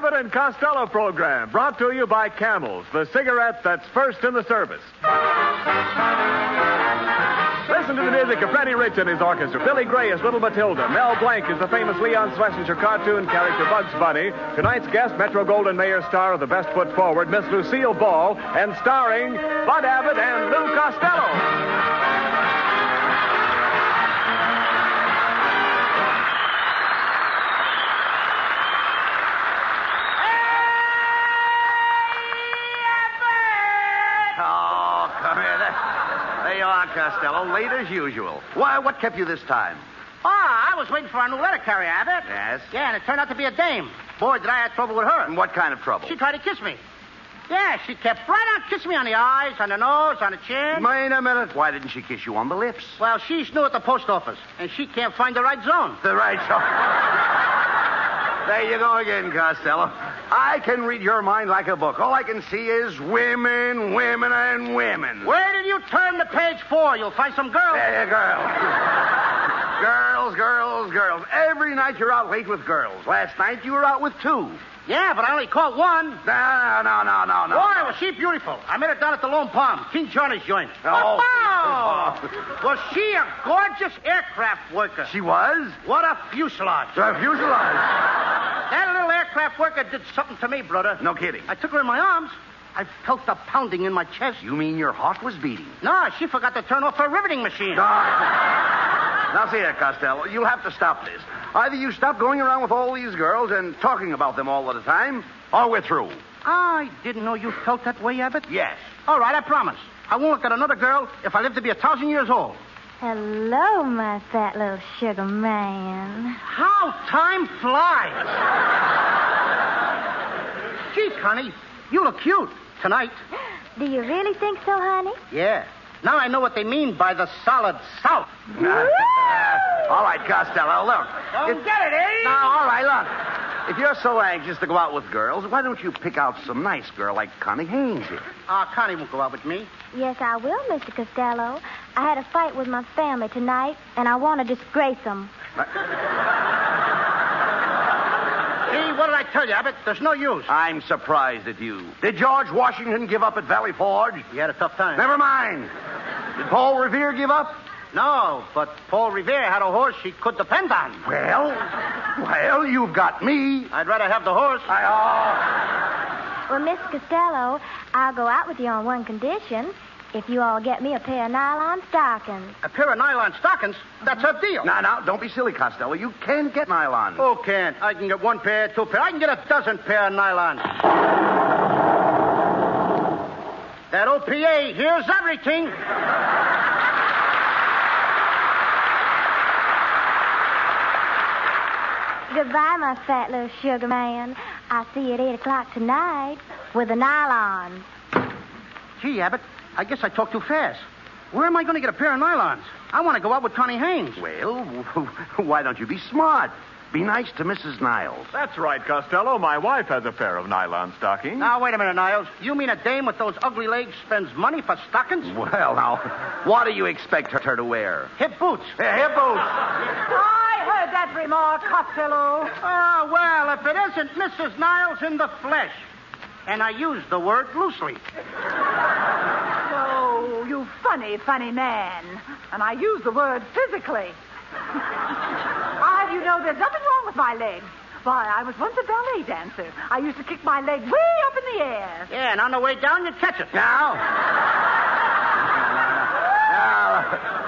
Abbott and Costello program, brought to you by Camels, the cigarette that's first in the service. Listen to the music of Freddie Rich and his orchestra. Billy Gray is Little Matilda. Mel Blanc is the famous Leon Schlesinger cartoon character Bugs Bunny. Tonight's guest, Metro-Goldwyn-Mayer star of The Best Foot Forward, Miss Lucille Ball, and starring Bud Abbott and Lou Costello. Costello, late as usual. Why, what kept you this time? Oh, I was waiting for our new letter carrier, Abbott. Yes? Yeah, and it turned out to be a dame. Boy, did I have trouble with her. And what kind of trouble? She tried to kiss me. Yeah, she kept right on kissing me on the eyes, on the nose, on the chin. Wait a minute. Why didn't she kiss you on the lips? Well, she's new at the post office, and she can't find the right zone. The right zone. There you go again, Costello. I can read your mind like a book. All I can see is women, women, and women. Where did you turn to page 4? You'll find some girls. Girls. Girls. Every night you're out late with girls. Last night you were out with 2. Yeah, but I only caught one. No. Boy, was she beautiful. I met her down at the Lone Palm, King Johnny's joint. Oh. Was she a gorgeous aircraft worker? She was? What a fuselage. A fuselage. That little aircraft worker did something to me, brother. No kidding. I took her in my arms. I felt the pounding in my chest. You mean your heart was beating? No, she forgot to turn off her riveting machine. Now, see here, Costello, you'll have to stop this. Either you stop going around with all these girls and talking about them all the time, or we're through. I didn't know you felt that way, Abbott. Yes. All right, I promise. I won't look at another girl if I live to be 1,000 years old. Hello, my fat little sugar man. How time flies. Gee, Connie, you look cute tonight. Do you really think so, honey? Yeah. Now I know what they mean by the solid South. All right, Costello, look. Don't get it, eh? No, all right, look. If you're so anxious to go out with girls, why don't you pick out some nice girl like Connie Haynes here? Connie won't go out with me. Yes, I will, Mr. Costello. I had a fight with my family tonight, and I want to disgrace them. See, what did I tell you, Abbott? There's no use. I'm surprised at you. Did George Washington give up at Valley Forge? He had a tough time. Never mind. Did Paul Revere give up? No, but Paul Revere had a horse he could depend on. Well, you've got me. I'd rather have the horse. Well, Mr. Costello, I'll go out with you on one condition. If you all get me a pair of nylon stockings. A pair of nylon stockings? That's a deal. Now, don't be silly, Costello. You can't get nylon. Who can't? I can get 1 pair, 2 pair. I can get a dozen pair of nylon. That OPA hears everything. Goodbye, my fat little sugar man. I'll see you at 8 o'clock tonight with the nylons. Gee, Abbott, I guess I talked too fast. Where am I going to get a pair of nylons? I want to go out with Connie Haynes. Well, why don't you be smart? Be nice to Mrs. Niles. That's right, Costello. My wife has a pair of nylon stockings. Now, wait a minute, Niles. You mean a dame with those ugly legs spends money for stockings? Well, now, what do you expect her to wear? Hip boots. Hip boots. I heard that remark, Costello. Oh, well, if it isn't Mrs. Niles in the flesh. And I use the word loosely. Oh, you funny man. And I use the word physically. You know, there's nothing wrong with my legs. Why, I was once a ballet dancer. I used to kick my leg way up in the air. Yeah, and on the way down, you catch it. Now,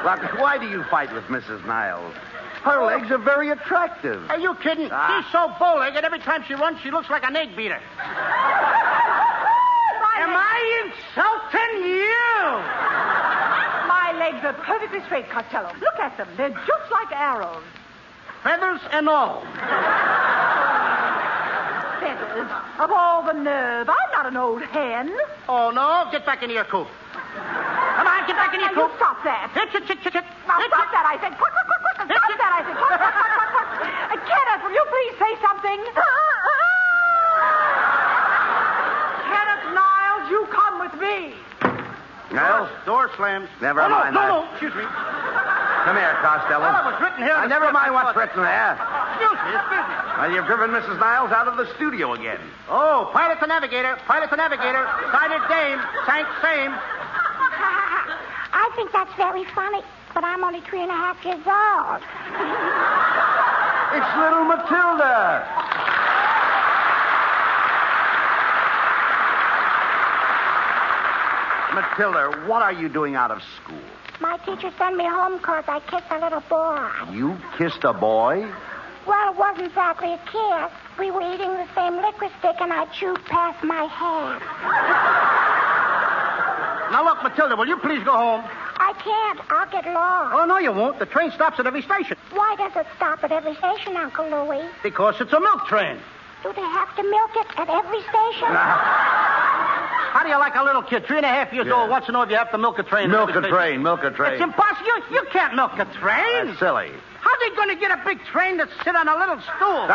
look, why do you fight with Mrs. Niles? Her legs are very attractive. Are you kidding? She's so bow-legged, every time she runs, she looks like an egg beater. Am I insulting you? My legs are perfectly straight, Costello. Look at them. They're just like arrows. Feathers and all. Feathers? Of all the nerve. I'm not an old hen. Oh, no? Get back into your coop. Come on, get back in your coop. You stop that. Hit. Now, stop that, I said. Quick. Stop that, I said. Quick. Kenneth, will you please say something? Kenneth Niles, you come with me. Niles? Door slams. Never mind that. No. Excuse me. Come here, Costello. Well, it was written here. Never mind what's written there. Excuse me, it's business. Well, you've driven Mrs. Niles out of the studio again. Oh, pilot to navigator. Sided dame. Sank same. I think that's very funny, but I'm only 3.5 years old. It's little Matilda. Matilda, what are you doing out of school? My teacher sent me home because I kissed a little boy. You kissed a boy? Well, it wasn't exactly a kiss. We were eating the same liquor stick, and I chewed past my hand. Now, look, Matilda, will you please go home? I can't. I'll get lost. Oh, no, you won't. The train stops at every station. Why does it stop at every station, Uncle Louie? Because it's a milk train. Do they have to milk it at every station? How do you like a little kid, 3.5 years old, wants to know if you have to milk a train? Milk a train. It's impossible. You can't milk a train. That's silly. How are they going to get a big train to sit on a little stool?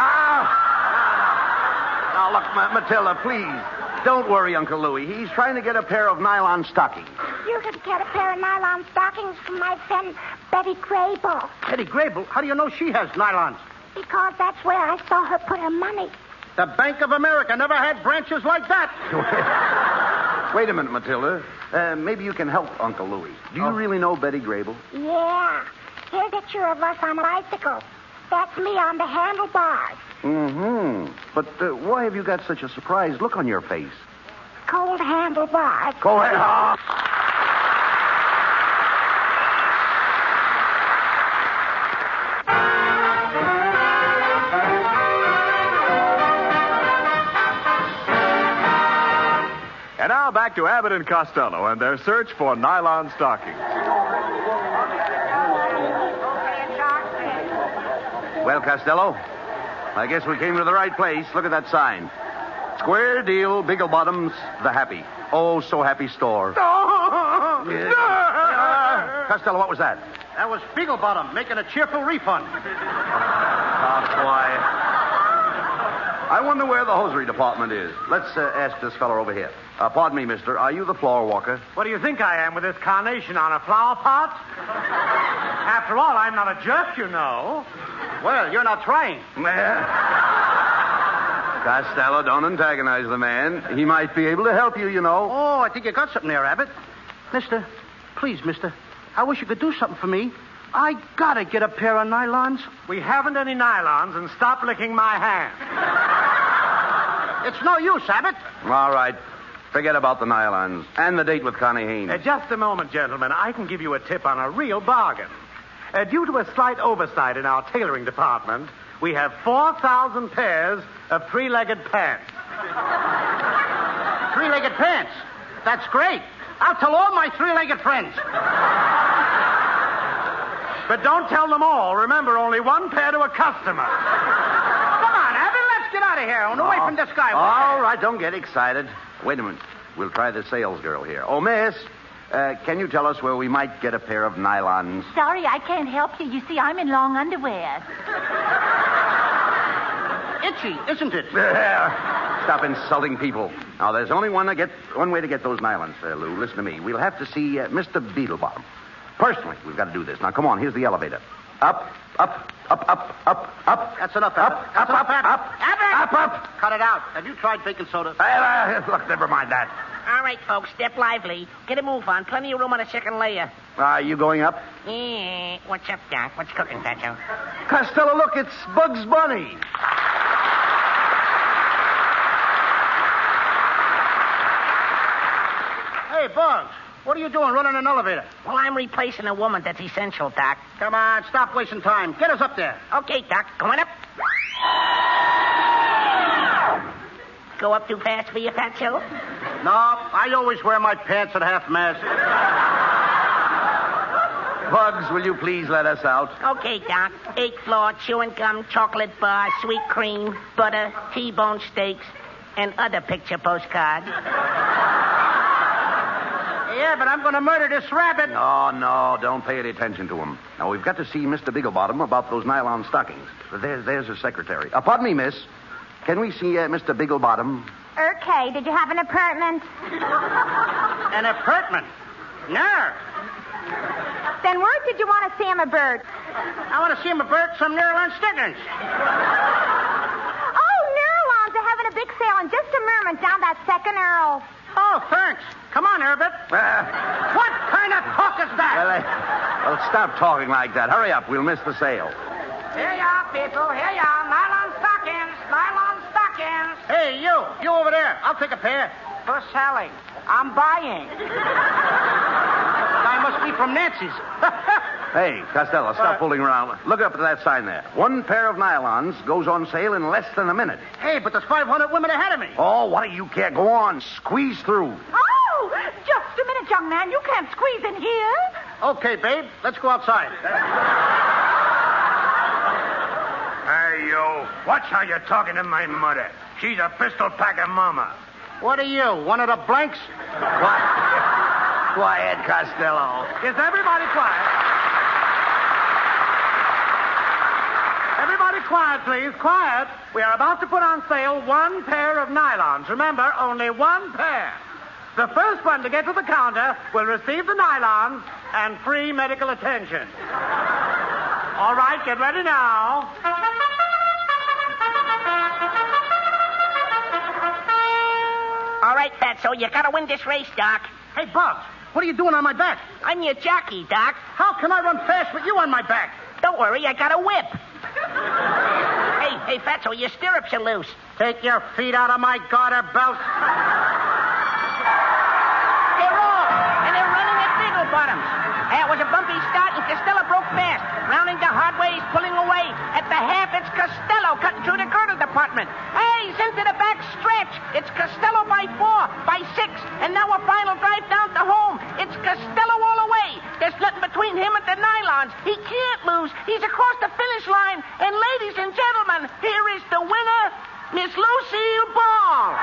Now, look, Matilda, please. Don't worry, Uncle Louie. He's trying to get a pair of nylon stockings. You could get a pair of nylon stockings from my friend Betty Grable. Betty Grable? How do you know she has nylons? Because that's where I saw her put her money. The Bank of America never had branches like that. Wait a minute, Matilda. Maybe you can help Uncle Louie. Do you really know Betty Grable? Yeah. Here's a picture of us on a bicycle. That's me on the handlebars. Mm-hmm. But why have you got such a surprised look on your face? Cold handlebars. Go ahead. And now back to Abbott and Costello and their search for nylon stockings. Well, Costello, I guess we came to the right place. Look at that sign. Square deal, Biggle Bottoms, the happy. Oh, so happy store. Costello, what was that? That was Beaglebottom making a cheerful refund. Oh, boy. I wonder where the hosiery department is. Let's ask this fellow over here. Pardon me, mister. Are you the floor walker? What do you think I am with this carnation on a flower pot? After all, I'm not a jerk, you know. Well, you're not trying. Costello, don't antagonize the man. He might be able to help you, you know. Oh, I think you got something there, Abbott. Mister, please, mister, I wish you could do something for me. I gotta get a pair of nylons. We haven't any nylons, and stop licking my hand. It's no use, Abbott. All right. Forget about the nylons and the date with Connie Haynes. Just a moment, gentlemen. I can give you a tip on a real bargain. Due to a slight oversight in our tailoring department, we have 4,000 pairs of three-legged pants. Three-legged pants? That's great. I'll tell all my three-legged friends. But don't tell them all. Remember, only one pair to a customer. Come on, Abbott, let's get out of here and away from this guy. All right, don't get excited. Wait a minute. We'll try the sales girl here. Oh, miss, can you tell us where we might get a pair of nylons? Sorry, I can't help you. You see, I'm in long underwear. Itchy, isn't it? Stop insulting people. Now, there's only one way to get those nylons, Lou. Listen to me. We'll have to see Mr. Beetlebottom. Personally, we've got to do this. Now, come on. Here's the elevator. Up, up, up, up, up, up. That's enough, Abbott. Up, up, Abbott. up, Abbott! up, up. Cut it out. Have you tried baking soda? Look, never mind that. All right, folks, step lively. Get a move on. Plenty of room on the second layer. Are you going up? Yeah. What's up, Doc? What's cooking, Pacho? Costello, look, it's Bugs Bunny. Hey, Bugs, what are you doing running an elevator? Well, I'm replacing a woman. That's essential, Doc. Come on, stop wasting time. Get us up there. Okay, Doc. Going up. Go up too fast for you, Pacho? No, I always wear my pants at half-mast. Bugs, will you please let us out? Okay, Doc. 8th floor, chewing gum, chocolate bar, sweet cream, butter, T-bone steaks, and other picture postcards. Yeah, but I'm going to murder this rabbit. No, don't pay any attention to him. Now, we've got to see Mr. Bigglebottom about those nylon stockings. There's his secretary. Pardon me, miss. Can we see Mr. Bigglebottom? Okay, did you have an apartment? An apartment? No. Then where did you want to see him a bird? I want to see him a bird some nylon stickers. big sale in just a moment down that second arrow. Oh, thanks. Come on, Abbott. What kind of talk is that? Well, stop talking like that. Hurry up. We'll miss the sale. Here you are, people. Here you are. Nylon stockings. Nylon stockings. Hey, you. You over there. I'll take a pair. Who's selling? I'm buying. Guy must be from Nancy's. Hey, Costello, stop fooling around. Look up at that sign there. 1 pair of nylons goes on sale in less than a minute. Hey, but there's 500 women ahead of me. Oh, what do you care? Go on. Squeeze through. Oh, just a minute, young man. You can't squeeze in here. Okay, babe. Let's go outside. Hey, you. Watch how you're talking to my mother. She's a pistol-packing mama. What are you, one of the blanks? Quiet, Costello. Is everybody quiet? Everybody quiet, please. Quiet. We are about to put on sale 1 pair of nylons. Remember, only 1 pair. The first one to get to the counter will receive the nylons and free medical attention. All right, get ready now. All right, Fatso, you gotta win this race, Doc. Hey, Bugs, what are you doing on my back? I'm your jockey, Doc. How can I run fast with you on my back? Don't worry, I got a whip. Hey, Fatso, your stirrups are loose. Take your feet out of my garter belt. They're off, and they're running at Beagle Bottoms. It was a bumpy start, and Costello broke fast. Rounding the hard way, he's pulling away. At the half, it's Costello cutting through the girdle department. Hey, he's into the back stretch. It's Costello by 4, by 6, and now a final drive down to home. It's Costello all the way. There's nothing between him and the nylons. He can't lose. He's across the finish line. And ladies and gentlemen, here is the winner, Miss Lucille Ball.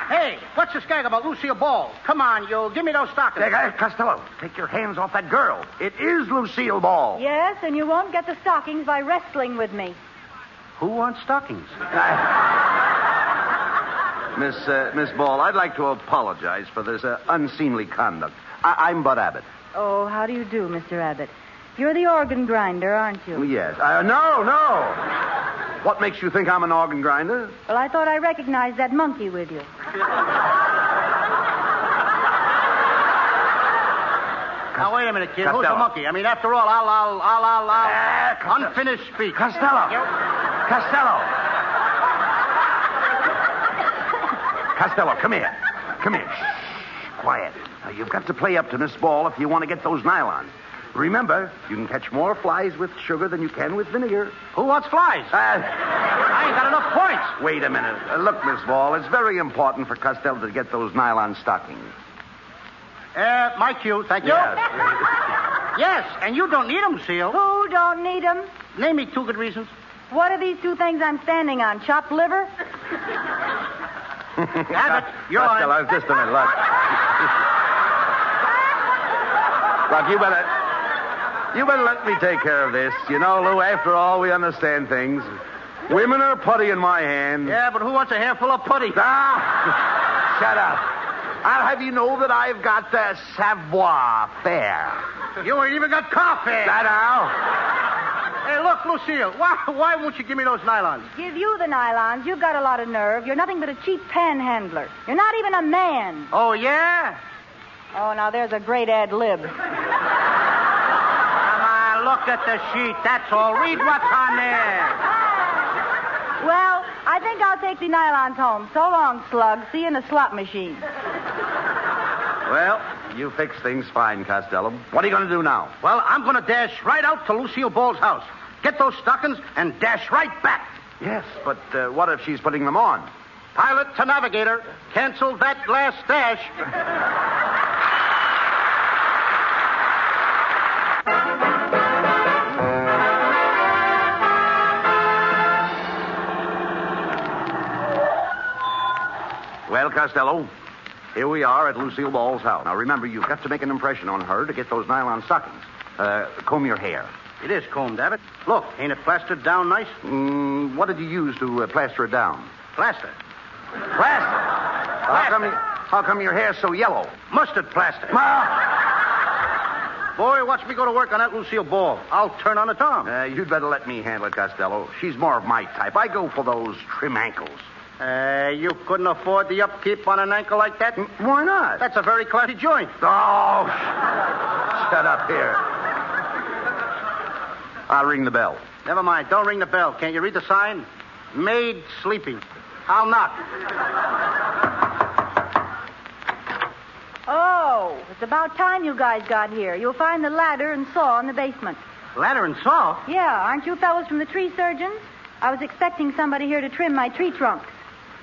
Hey, what's the skag about Lucille Ball? Come on, you. Give me those stockings. Hey, Costello, take your hands off that girl. It is Lucille Ball. Yes, and you won't get the stockings by wrestling with me. Who wants stockings? Miss Ball, I'd like to apologize for this unseemly conduct. I'm Bud Abbott. Oh, how do you do, Mr. Abbott? You're the organ grinder, aren't you? Yes. No. What makes you think I'm an organ grinder? Well, I thought I recognized that monkey with you. Now, wait a minute, kid. Costello. Who's the monkey? I mean, after all, I'll unfinished speech. Costello. Costello, come here. Shh, quiet. Now, you've got to play up to Miss Ball if you want to get those nylons. Remember, you can catch more flies with sugar than you can with vinegar. Who wants flies? I ain't got enough points. Wait a minute. Look, Miss Ball, it's very important for Costello to get those nylon stockings. My cue, thank you. Yes. Yes, and you don't need them, Seal. Who don't need them? Name me 2 good reasons. What are these 2 things I'm standing on? Chopped liver? Abbott, you're on. Costello, just a minute. Look, you better let me take care of this. You know, Lou, after all, we understand things. Women are putty in my hand. Yeah, but who wants a handful of putty? Ah, shut up. I'll have you know that I've got the savoir faire. You ain't even got coffee. That now? Hey, look, Lucille, why won't you give me those nylons? Give you the nylons. You've got a lot of nerve. You're nothing but a cheap panhandler. You're not even a man. Oh, yeah? Oh, now there's a great ad lib. Come on, look at the sheet. That's all. Read what's on there. Well, I think I'll take the nylons home. So long, slug. See you in the slot machine. Well, you fix things fine, Costello. What are you going to do now? Well, I'm going to dash right out to Lucille Ball's house. Get those stockings and dash right back. Yes, but what if she's putting them on? Pilot to navigator. Cancel that last dash. Well, Costello, here we are at Lucille Ball's house. Now, remember, you've got to make an impression on her to get those nylon stockings. Comb your hair. It is combed, Abbott. Look, ain't it plastered down nice? What did you use to plaster it down? Plaster. Plaster? How come your hair's so yellow? Mustard plaster. Boy, watch me go to work on that Lucille ball. I'll turn on the tom. You'd better let me handle it, Costello. She's more of my type. I go for those trim ankles. You couldn't afford the upkeep on an ankle like that? Why not? That's a very classy joint. Oh, shut up here. I'll ring the bell. Never mind. Don't ring the bell. Can't you read the sign? Maid sleeping. I'll knock. Oh, it's about time you guys got here. You'll find the ladder and saw in the basement. Ladder and saw? Yeah, aren't you fellows from the tree surgeons? I was expecting somebody here to trim my tree trunks.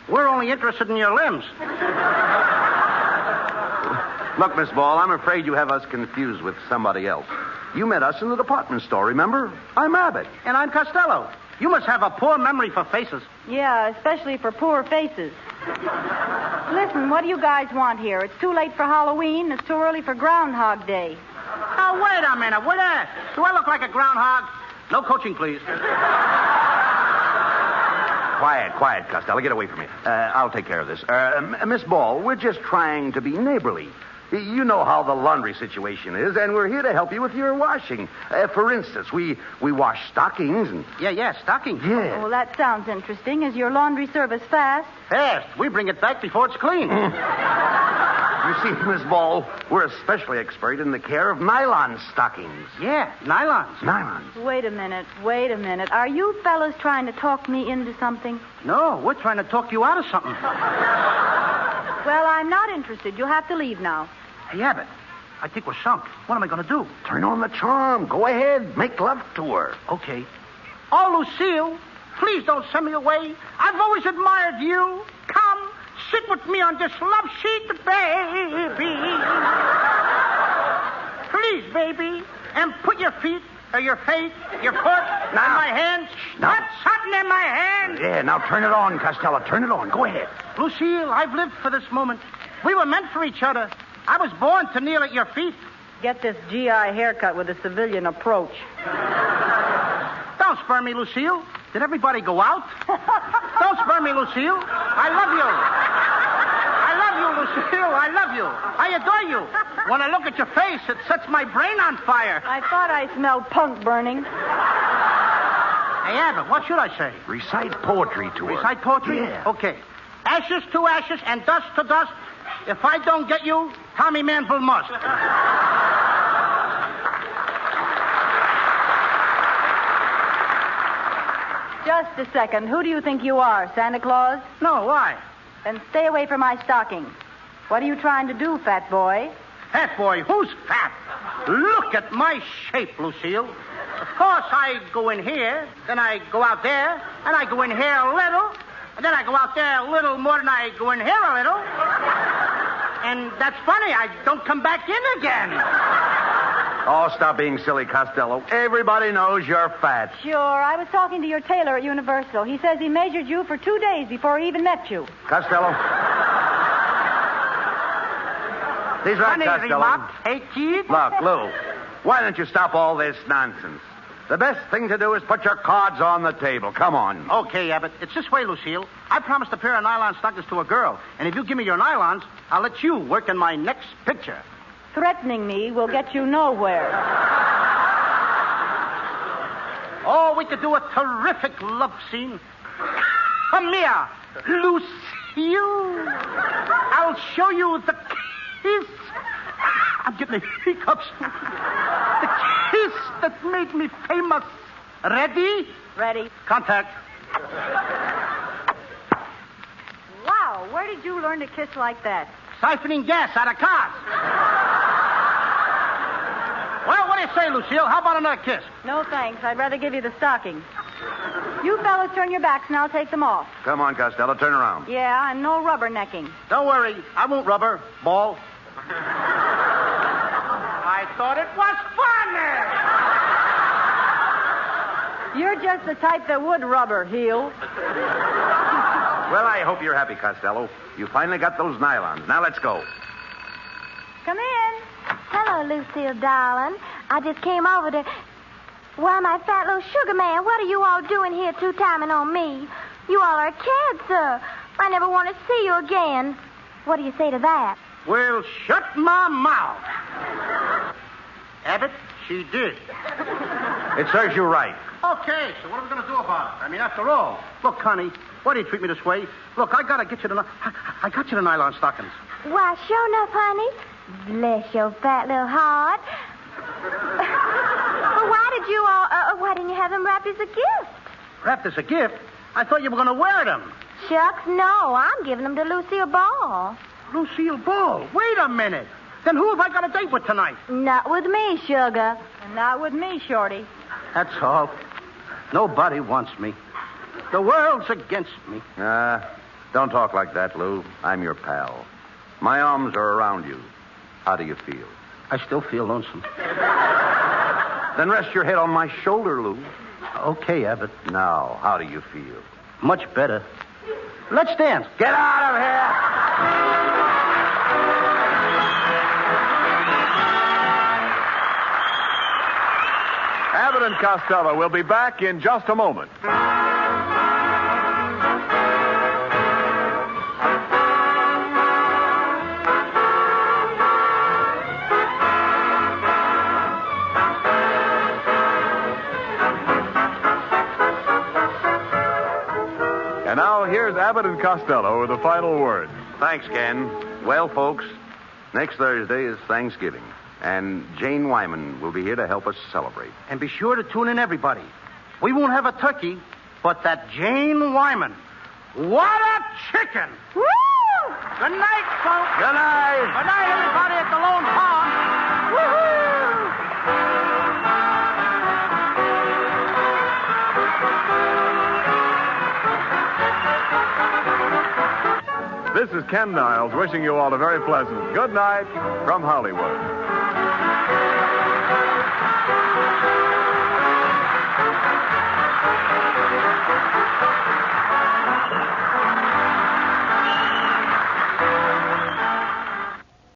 We're only interested in your limbs. Look, Miss Ball, I'm afraid you have us confused with somebody else. You met us in the department store, remember? I'm Abbott. And I'm Costello. You must have a poor memory for faces. Yeah, especially for poor faces. Listen, what do you guys want here? It's too late for Halloween. It's too early for Groundhog Day. Now, wait a minute. Wait a... Do I look like a groundhog? No coaching, please. Quiet, Costello. Get away from me. I'll take care of this. Miss Ball, we're just trying to be neighborly. You know how the laundry situation is, and we're here to help you with your washing. For instance, we wash stockings and... Yeah, stockings. Yeah. Well, that sounds interesting. Is your laundry service fast? Fast. We bring it back before it's clean. You see, Miss Ball, we're especially expert in the care of nylon stockings. Yeah, nylons. Nylons. Wait a minute. Are you fellas trying to talk me into something? No, we're trying to talk you out of something. Well, I'm not interested. You'll have to leave now. Hey, Abbott, I think we're sunk. What am I going to do? Turn on the charm. Go ahead. Make love to her. Okay. Oh, Lucille, please don't send me away. I've always admired you. Come, sit with me on this love sheet, baby. Please, baby. And put your feet, or your face, your foot, in my hands. Now. Put something in my hand. Yeah, now turn it on, Costello. Turn it on. Go ahead. Lucille, I've lived for this moment. We were meant for each other. I was born to kneel at your feet. Get this GI haircut with a civilian approach. Don't spur me, Lucille. Did everybody go out? Don't spur me, Lucille. I love you. I love you, Lucille. I love you. I adore you. When I look at your face, it sets my brain on fire. I thought I smelled punk burning. Hey, Abbott, what should I say? Recite poetry to her. Recite poetry? Yeah. Okay. Ashes to ashes and dust to dust. If I don't get you, Tommy Manville must. Just a second. Who do you think you are, Santa Claus? No, why? Then stay away from my stockings. What are you trying to do, fat boy? Fat boy? Who's fat? Look at my shape, Lucille. Of course, I go in here, then I go out there, and I go in here a little, and then I go out there a little more than I go in here a little. And that's funny. I don't come back in again. Oh, stop being silly, Costello. Everybody knows you're fat. Sure. I was talking to your tailor at Universal. He says he measured you for 2 days before he even met you. Costello. He's right, Funny Costello. remark. Hey, kid. Look, Lou, why don't you stop all this nonsense? The best thing to do is put your cards on the table. Come on. Okay, Abbott. It's this way, Lucille. I promised a pair of nylon stockings to a girl. And if you give me your nylons, I'll let you work in my next picture. Threatening me will get you nowhere. Oh, we could do a terrific love scene. Come here, Lucille. I'll show you the kiss. I'm getting the hiccups. The kiss that made me famous. Ready? Ready. Contact. Wow, where did you learn to kiss like that? Siphoning gas out of cars. Well, what do you say, Lucille? How about another kiss? No, thanks. I'd rather give you the stockings. You fellas turn your backs and I'll take them off. Come on, Costello. Turn around. Yeah, and no rubbernecking. Don't worry. I won't rubber. Ball. I thought it was funny. You're just the type that would rubber, heel. Well, I hope you're happy, Costello. You finally got those nylons. Now let's go. Come in. Hello, Lucille, darling. I just came over to... Why, my fat little sugar man, what are you all doing here two-timing on me? You all are kids, sir. I never want to see you again. What do you say to that? Well, shut my mouth. Abbott, she did. It serves you right. Okay, so what are we going to do about it? I mean, after all, look, Connie, why do you treat me this way? Look, I got you the nylon stockings. Why, sure enough, honey. Bless your fat little heart. Well, why didn't you have them wrapped as a gift? Wrapped as a gift? I thought you were going to wear them. Shucks, no. I'm giving them to Lucille Ball. Lucille Ball? Wait a minute. Then who have I got a date with tonight? Not with me, sugar. And not with me, Shorty. That's all. Nobody wants me. The world's against me. Don't talk like that, Lou. I'm your pal. My arms are around you. How do you feel? I still feel lonesome. Then rest your head on my shoulder, Lou. Okay, Abbott. Now, how do you feel? Much better. Let's dance. Get out of here! Abbott and Costello will be back in just a moment. And now here's Abbott and Costello with the final word. Thanks, Ken. Well, folks, next Thursday is Thanksgiving, and Jane Wyman will be here to help us celebrate. And be sure to tune in, everybody. We won't have a turkey, but that Jane Wyman. What a chicken! Woo! Good night, folks. Good night. Good night, everybody at the Lone Pond. Woo-hoo! This is Ken Niles wishing you all a very pleasant good night from Hollywood.